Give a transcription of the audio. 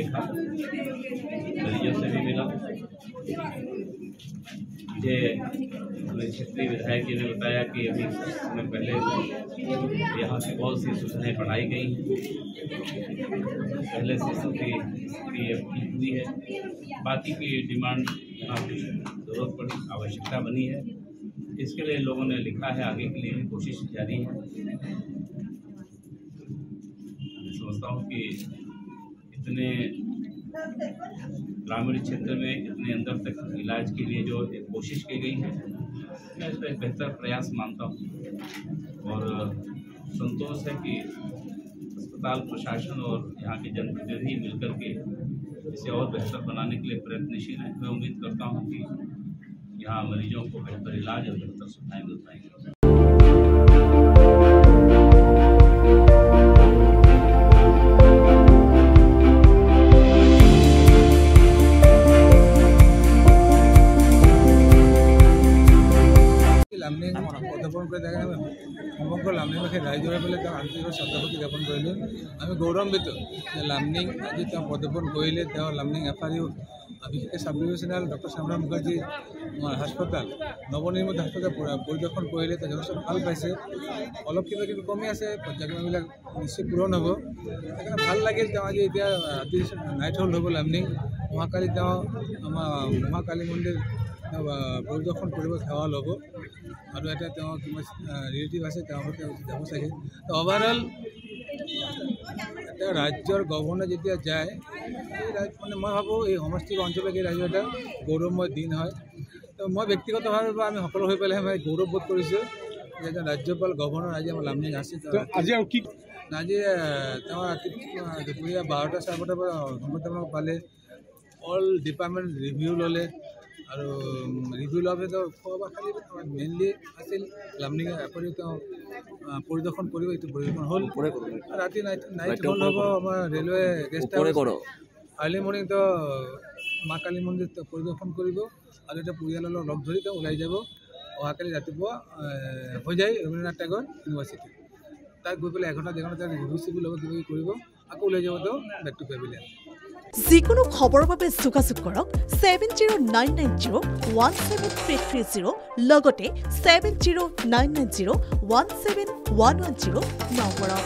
देखा, मरीजों से भी मिला। मुझे क्षेत्रीय विधायक जी ने बताया कि अभी कुछ समय पहले यहाँ से बहुत सी सुविधाएं बढ़ाई गई हैं, पहले से स्थिति हुई है। बाकी की डिमांड यहाँ कुछ जरूरत पड़ी, आवश्यकता बनी है, इसके लिए लोगों ने लिखा है, आगे के लिए भी कोशिश जारी है। मैं समझता हूँ कि इतने ग्रामीण क्षेत्र में इतने अंदर तक इलाज के लिए जो एक कोशिश की गई है, मैं इसका एक बेहतर प्रयास मानता हूँ और संतोष है कि अस्पताल प्रशासन और यहाँ के जनप्रतिनिधि मिलकर के इसे और बेहतर बनाने के लिए प्रयत्नशील हैं। मैं उम्मीद करता हूँ कि यहाँ मरीजों को बेहतर इलाज और बेहतर सुविधाएं मिल पाएंगी। লামনিং পদপন করে দেখা যাবে সমগ্র লামনিংবাসী ৰাইজৰে পেলাই তেওঁ আন্তৰিক শ্ৰদ্ধাভক্তি জ্ঞাপন কৰিলোঁ। আমি গৌৰৱান্বিত যে লামনিং আজি তেওঁ পদপন কৰিলে। তেওঁ লামনিং এফআৰইউ বিশেষকৈ সাব ডিভিজনেল ডক্টৰ শ্যামৰাম মুখাৰ্জী হাস্পতাল নৱনিৰ্মিত হাস্পতাল পৰিদৰ্শন কৰিলে। তেওঁ যথেষ্ট ভাল পাইছে। অলপ কিবা কিবি কমি আছে, পৰ্যায়ক্ৰমবিলাক নিশ্চয় পূৰণ হ'ব। সেইকাৰণে ভাল লাগিল। তেওঁ আজি এতিয়া ৰাতি নাইট হল্ড হ'ব লামনিং। মহাকালি তেওঁ আমাৰ মহাকালী মন্দিৰ পৰিদৰ্শন কৰিব, সেৱা ল'ব আৰু এটা তেওঁ কিবা ৰিলেটিভ আছে, তেওঁ যাব চাগে। অভাৰঅল এটা ৰাজ্যৰ গভৰ্ণৰ যেতিয়া যায়, এই মানে মই ভাবোঁ এই সমষ্টিক অঞ্চলত এই ৰাজ্য এটা গৌৰৱময় দিন হয়। তো মই ব্যক্তিগতভাৱে বা আমি সকলো হৈ পেলাই মই গৌৰৱবোধ কৰিছোঁ যে এজন ৰাজ্যপাল গভৰ্ণৰ আজি আমাৰ লামনিং আছে। আজি আৰু কি আজি তেওঁ দুপৰীয়া 12টা 12:30 পৰা সংবাদদাতাক পালে, অল ডিপাৰ্টমেণ্ট ৰিভিউ ল'লে আৰু ৰিভিউ লোৱাৰ পিছত খোৱা বোৱা খালি মেইনলি আছিল লামনিং এফআৰইউ তেওঁ পৰিদৰ্শন কৰিব। এইটো পৰিদৰ্শন হ'ল। ৰাতি নাইট হল্ড হ'ব আমাৰ railway guest house. Early morning তেওঁ মা কালী মন্দিৰ পৰিদৰ্শন কৰিব আৰু এটা পৰিয়ালৰ লগ ধৰি তেওঁ ওলাই যাব। অহাকালি ৰাতিপুৱা হৈ যায় ৰবীন্দ্ৰনাথ টেগৰ ইউনিভাৰ্চিটি। তাত গৈ পেলাই 1 ঘণ্টা 1.5 ঘণ্টা ৰিভিউ চিভিউ ল'ব, কিবা কিবি কৰিব, আকৌ ওলাই যাব তেওঁ বেক টু পেভিলিয়ন। যিকোনো খবৰৰ বাবে যোগাযোগ কৰক 7099017330 লগতে 7099017110 নম্বৰত।